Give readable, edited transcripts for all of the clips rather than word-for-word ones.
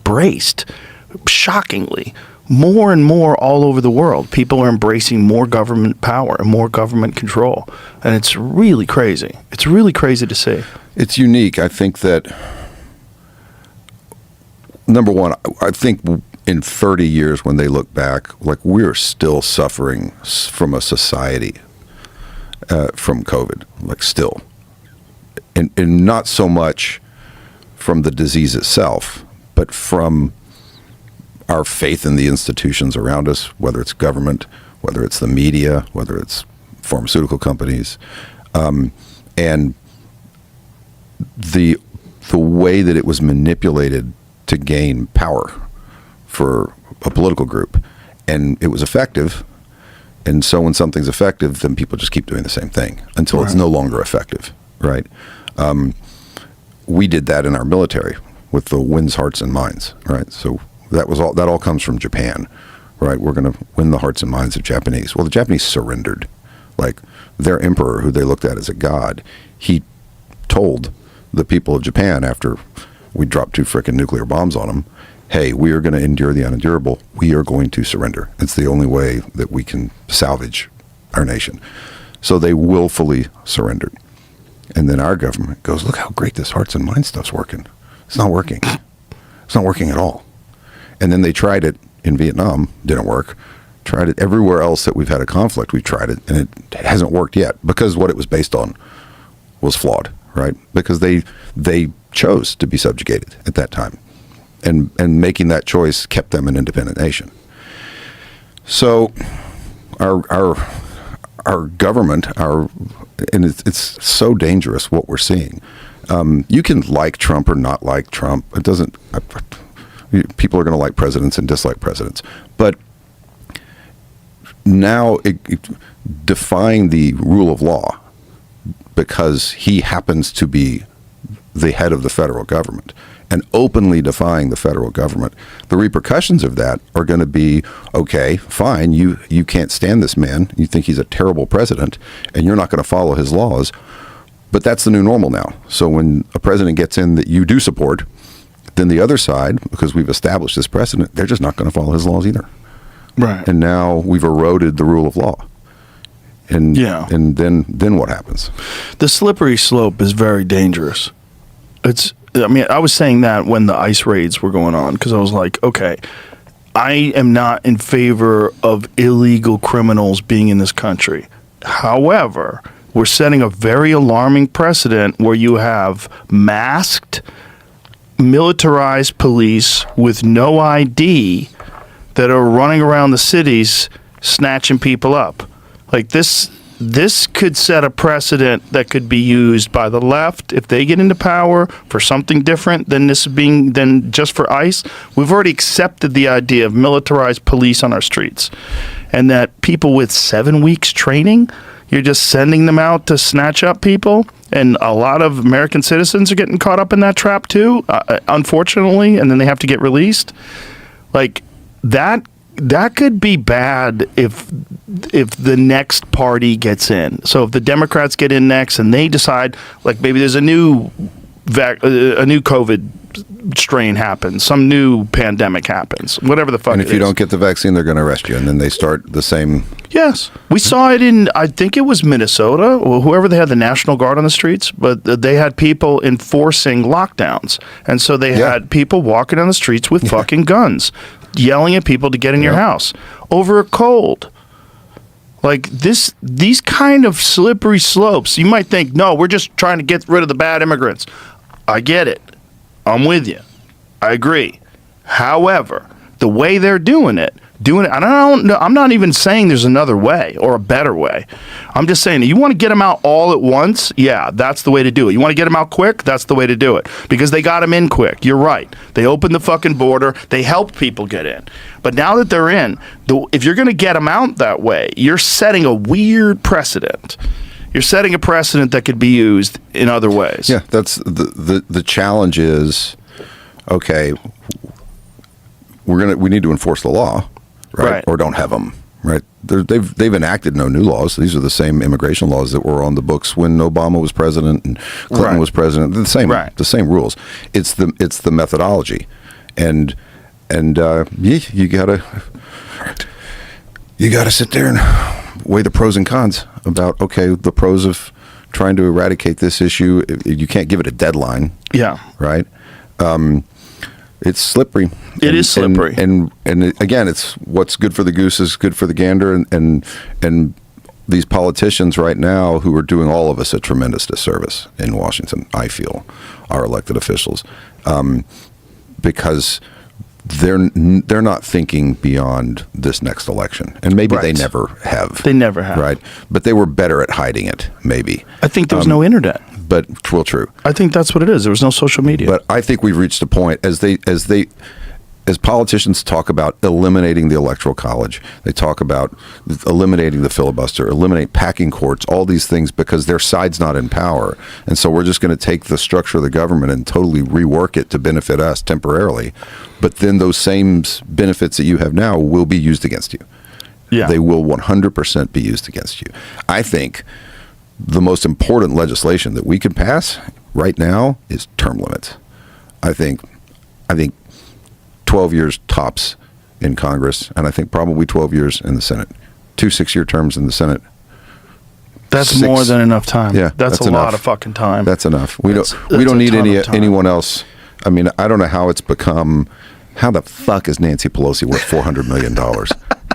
embraced, shockingly. More and more all over the world, people are embracing more government power and more government control. And it's really crazy. It's really crazy to see. It's unique. I think that, number one, I think in 30 years when they look back, like, we're still suffering from a society from COVID, like, still. And not so much from the disease itself, but from our faith in the institutions around us, whether it's government, whether it's the media, whether it's pharmaceutical companies, and the way that it was manipulated to gain power for a political group. And it was effective. And so when something's effective, then people just keep doing the same thing until it's no longer effective, right? We did that in our military with the wins, hearts, and minds, right? So that all comes from Japan, right? We're going to win the hearts and minds of Japanese. Well, the Japanese surrendered. Like, their emperor, who they looked at as a god, he told the people of Japan after we dropped 2 frickin' nuclear bombs on them, hey, we are going to endure the unendurable. We are going to surrender. It's the only way that we can salvage our nation. So they willfully surrendered. And then our government goes, look how great this hearts and minds stuff's working. It's not working. It's not working at all. And then they tried it in Vietnam, didn't work. Tried it everywhere else that we've had a conflict, we've tried it, and it hasn't worked yet because what it was based on was flawed, right? Because they chose to be subjugated at that time. And making that choice kept them an independent nation. So our government, and it's so dangerous what we're seeing. You can like Trump or not like Trump. It doesn't. People are going to like presidents and dislike presidents, but now defying the rule of law because he happens to be the head of the federal government and openly defying the federal government, the repercussions of that are going to be, okay, fine, you can't stand this man, you think he's a terrible president, and you're not going to follow his laws, but that's the new normal now. So when a president gets in that you do support, then the other side, because we've established this precedent, they're just not going to follow his laws either. Right. And now we've eroded the rule of law. And and then what happens? The slippery slope is very dangerous. I was saying that when the ICE raids were going on, because I was like, okay, I am not in favor of illegal criminals being in this country. However, we're setting a very alarming precedent where you have masked, militarized police with no ID that are running around the cities snatching people up. Like, this could set a precedent that could be used by the left if they get into power for something different than than just for ICE. We've already accepted the idea of militarized police on our streets, and that people with 7 weeks training, you're just sending them out to snatch up people. And a lot of American citizens are getting caught up in that trap too, unfortunately, and then they have to get released. Like, that could be bad if the next party gets in. So if the Democrats get in next and they decide, like, maybe there's a new COVID strain happens, some new pandemic happens, whatever the fuck. And if you don't get the vaccine, they're going to arrest you, and then they start the same. Yes, we saw it in, I think it was Minnesota, or whoever, they had the National Guard on the streets, but they had people enforcing lockdowns, and so they had people walking on the streets with fucking guns, yelling at people to get in your house over a cold. Like, these kind of slippery slopes, you might think, no, we're just trying to get rid of the bad immigrants. I get it. I'm with you. I agree. However, the way they're doing it, and I don't know, I'm not even saying there's another way or a better way. I'm just saying, you want to get them out all at once? Yeah, that's the way to do it. You want to get them out quick? That's the way to do it. Because they got them in quick. You're right. They opened the fucking border. They helped people get in. But now that they're in, if you're going to get them out that way, you're setting a weird precedent. You're setting a precedent that could be used in other ways. Yeah, that's the challenge is, okay, we need to enforce the law, right? Or don't have them, right? They've enacted no new laws. These are the same immigration laws that were on the books when Obama was president and Clinton was president. They're the same rules. It's the methodology, and you gotta sit there and weigh the pros and cons about, okay, the pros of trying to eradicate this issue. You can't give it a deadline. Yeah. Right. It's slippery. It is slippery. And again, it's what's good for the goose is good for the gander. And these politicians right now who are doing all of us a tremendous disservice in Washington, I feel, our elected officials, because they're not thinking beyond this next election. And maybe they never have. They never have. Right. But they were better at hiding it, maybe. I think there was no internet. But true. I think that's what it is. There was no social media. But I think we've reached a point as politicians talk about eliminating the electoral college, they talk about eliminating the filibuster, eliminate packing courts, all these things because their side's not in power. And so we're just going to take the structure of the government and totally rework it to benefit us temporarily. But then those same benefits that you have now will be used against you. Yeah. They will 100% be used against you. I think the most important legislation that we could pass right now is term limits. I think 12 years tops in Congress, and I think probably 12 years in the Senate. 2 6-year terms in the Senate. That's more than enough time. Yeah, that's a enough. lot of fucking time. That's enough. We don't need anyone else. I mean, I don't know how it's become. How the fuck is Nancy Pelosi worth $400 million?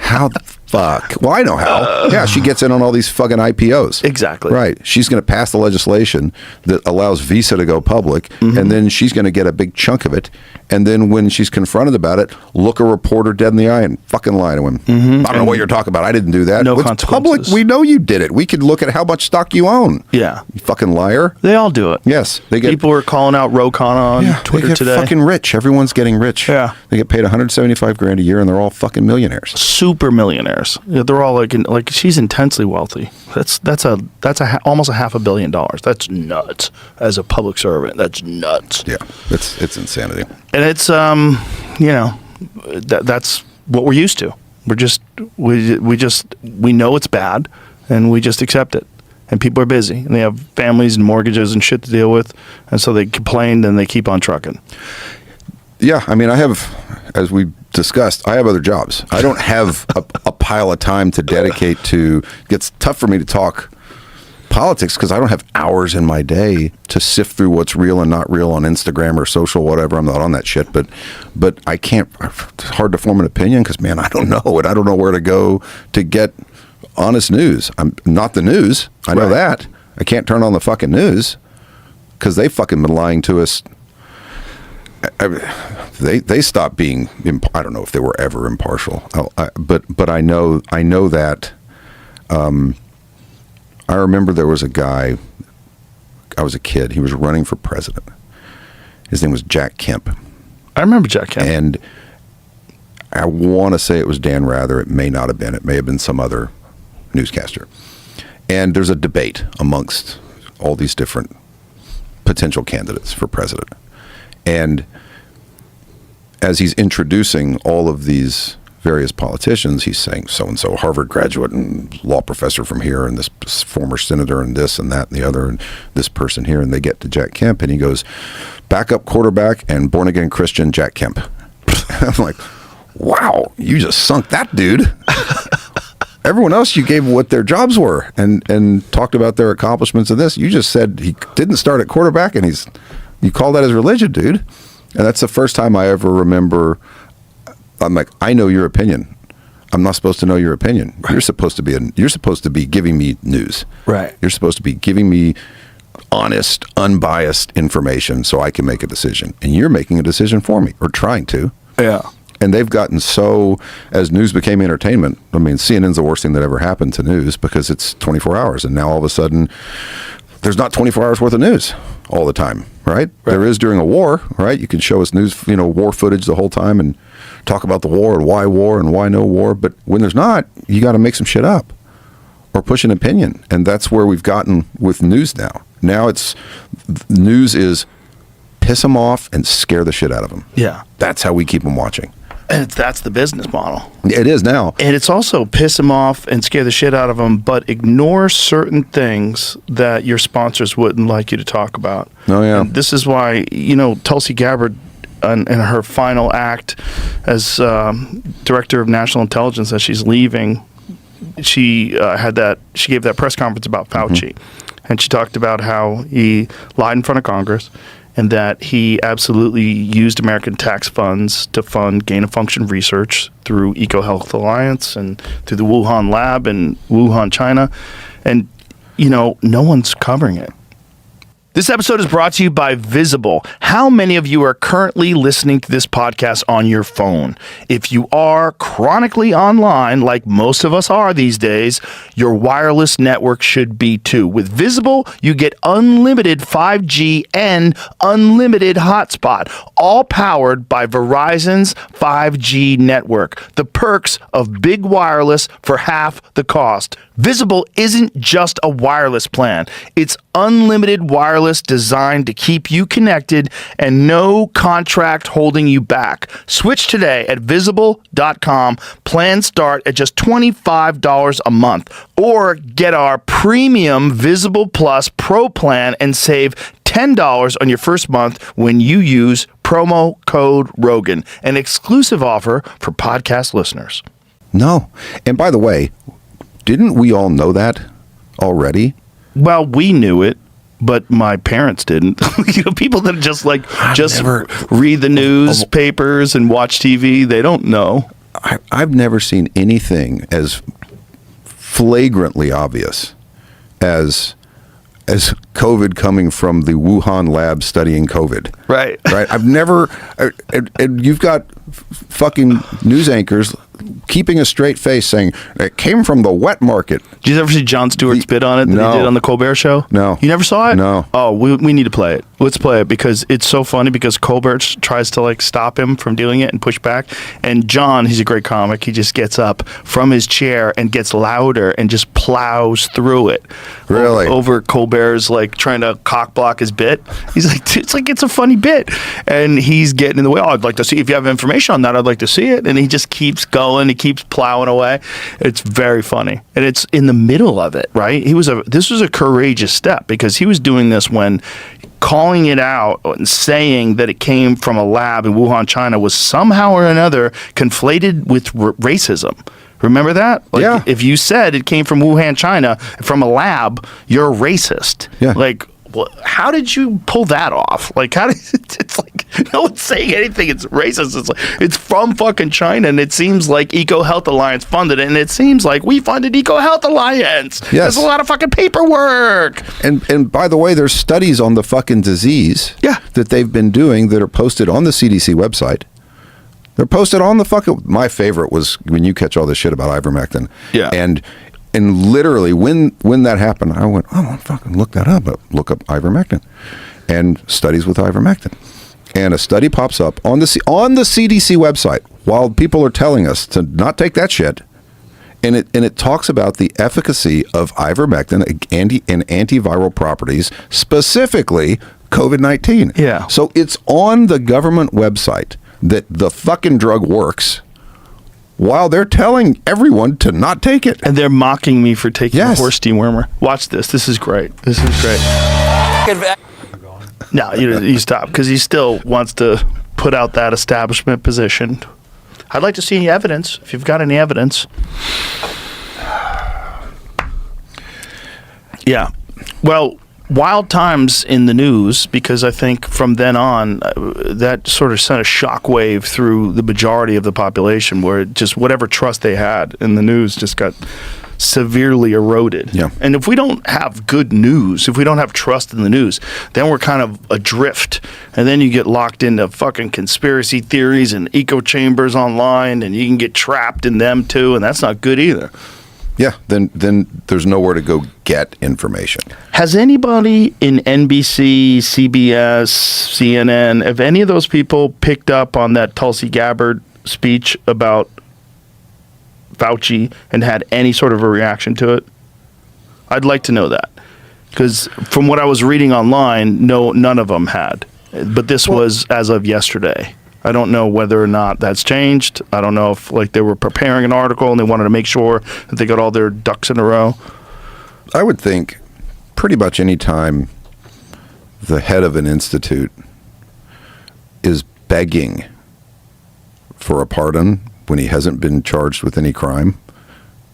How the fuck? Well, I know how. Yeah, she gets in on all these fucking IPOs. Exactly. Right. She's going to pass the legislation that allows Visa to go public, and then she's going to get a big chunk of it. And then when she's confronted about it, look a reporter dead in the eye and fucking lie to him. I don't know what you're talking about. I didn't do that. No It's consequences. public. We know you did it. We could look at how much stock you own. Yeah. You fucking liar. They all do it. Yes. People are calling out rogan on Twitter they get today. Fucking rich. Everyone's getting rich. Yeah. They get paid $175,000 a year, and they're all fucking millionaires. Super millionaires. Yeah, they're all like she's intensely wealthy. That's almost $500 million. That's nuts. As a public servant, that's nuts. Yeah, it's insanity. And it's that's what we're used to. We know it's bad, and we just accept it. And people are busy, and they have families and mortgages and shit to deal with, and so they complain and they keep on trucking. Yeah, I mean, I have, as we discussed, I have other jobs. I don't have a pile of time to dedicate to. It gets tough for me to talk politics because I don't have hours in my day to sift through what's real and not real on Instagram or social, whatever. I'm not on that shit, but I can't. It's hard to form an opinion because, man, I don't know it. I don't know where to go to get honest news. I'm not the news. I know that. I can't turn on the fucking news because they fucking been lying to us. They stopped being. I don't know if they were ever impartial, but I know that. I remember there was a guy. I was a kid. He was running for president. His name was Jack Kemp. I remember Jack Kemp. And I want to say it was Dan Rather. It may not have been. It may have been some other newscaster. And there's a debate amongst all these different potential candidates for president. And as he's introducing all of these various politicians, he's saying so-and-so Harvard graduate and law professor from here, and this former senator, and this and that and the other, and this person here, and they get to Jack Kemp, and he goes, backup quarterback and born-again Christian Jack Kemp. I'm like, wow, you just sunk that dude. Everyone else, you gave what their jobs were and talked about their accomplishments of this. You just said he didn't start at quarterback, and you call that his religion, dude. And that's the first time I ever remember. I'm like, I know your opinion. I'm not supposed to know your opinion. Right. You're supposed to be giving me news. Right. You're supposed to be giving me honest, unbiased information so I can make a decision. And you're making a decision for me, or trying to. Yeah. And they've gotten so, as news became entertainment, I mean, CNN's the worst thing that ever happened to news because it's 24 hours. And now all of a sudden, there's not 24 hours worth of news all the time, right? There is during a war, right? You can show us news, war footage the whole time and talk about the war and why no war. But when there's not, you got to make some shit up or push an opinion. And that's where we've gotten with news now. Now news is piss them off and scare the shit out of them. Yeah. That's how we keep them watching. And that's the business model. It is now. And it's also piss them off and scare the shit out of them, but ignore certain things that your sponsors wouldn't like you to talk about. Oh, yeah. And this is why, Tulsi Gabbard in her final act as director of national intelligence, as she's leaving, she gave that press conference about Fauci, and she talked about how he lied in front of Congress, and that he absolutely used American tax funds to fund gain-of-function research through EcoHealth Alliance and through the Wuhan lab in Wuhan, China. And, no one's covering it. This episode is brought to you by Visible. How many of you are currently listening to this podcast on your phone? If you are chronically online, like most of us are these days, your wireless network should be too. With Visible, you get unlimited 5G and unlimited hotspot, all powered by Verizon's 5G network. The perks of big wireless for half the cost. Visible isn't just a wireless plan. It's unlimited wireless designed to keep you connected and no contract holding you back. Switch today at Visible.com. Plans start at just $25 a month. Or get our premium Visible Plus Pro plan and save $10 on your first month when you use promo code Rogan, an exclusive offer for podcast listeners. No. And by the way, didn't we all know that already? Well, we knew it, but my parents didn't. People that just read the newspapers and watch TV, they don't know. I've never seen anything as flagrantly obvious as COVID coming from the Wuhan lab studying COVID. Right. I've never, and you've got fucking news anchors keeping a straight face saying it came from the wet market. Did you ever see Jon Stewart's bit on it that he did on the Colbert Show? No. You never saw it? No. Oh, we need to play it. Let's play it because it's so funny because Colbert tries to stop him from doing it and push back. And John, he's a great comic. He just gets up from his chair and gets louder and just plows through it. Really? Over Colbert's trying to cock block his bit. He's it's a funny bit. And he's getting in the way. Oh, I'd like to see if you have information on that. I'd like to see it. And he just keeps going. He keeps plowing away. It's very funny. And it's in the middle of it, right? This was a courageous step because he was doing this when calling it out and saying that it came from a lab in Wuhan, China was somehow or another conflated with racism. Remember that? Yeah. If you said it came from Wuhan, China, from a lab, you're racist. Yeah. How did you pull that off? It's no one's saying anything. It's racist. It's from fucking China, and it seems like EcoHealth Alliance funded it, and it seems like we funded EcoHealth Alliance. Yes. There's a lot of fucking paperwork. And by the way, there's studies on the fucking disease that they've been doing that are posted on the CDC website. They're posted on the fucking... My favorite was when you catch all this shit about ivermectin. Yeah. And literally, when that happened, I went, oh, I'll fucking look that up. Look up ivermectin. And studies with ivermectin. And a study pops up on the CDC website while people are telling us to not take that shit. And it talks about the efficacy of ivermectin and antiviral properties, specifically COVID-19. Yeah. So it's on the government website that the fucking drug works while they're telling everyone to not take it. And they're mocking me for taking Yes. a horse dewormer. Watch this. This is great. No, you stop because he still wants to put out that establishment position. I'd like to see any evidence, if you've got any evidence. Yeah. Well, wild times in the news because I think from then on, that sort of sent a shockwave through the majority of the population where just whatever trust they had in the news just got severely eroded. Yeah. And if we don't have good news, if we don't have trust in the news, then we're kind of adrift. And then you get locked into fucking conspiracy theories and echo chambers online, and you can get trapped in them too, and that's not good either. Yeah, then there's nowhere to go get information. Has anybody in NBC, CBS, CNN, have any of those people picked up on that Tulsi Gabbard speech about Fauci and had any sort of a reaction to it? I'd like to know that. Because from what I was reading online, none of them had. But this was as of yesterday. I don't know whether or not that's changed. I don't know if they were preparing an article and they wanted to make sure that they got all their ducks in a row. I would think pretty much any time the head of an institute is begging for a pardon when he hasn't been charged with any crime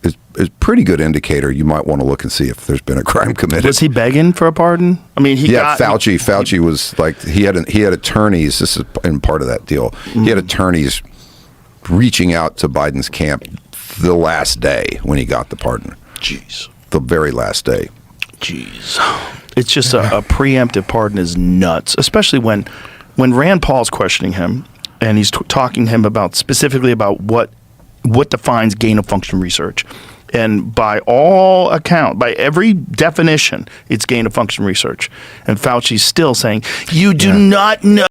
is a pretty good indicator. You might want to look and see if there's been a crime committed. Was he begging for a pardon? I mean, Fauci was like, he had attorneys. This is in part of that deal. He had attorneys reaching out to Biden's camp the last day when he got the pardon. Jeez. The very last day. Jeez. It's just a preemptive pardon is nuts, especially when Rand Paul's questioning him and he's talking to him about specifically about what defines gain of function research. And by all account, by every definition, it's gain of function research. And Fauci's still saying, you do not know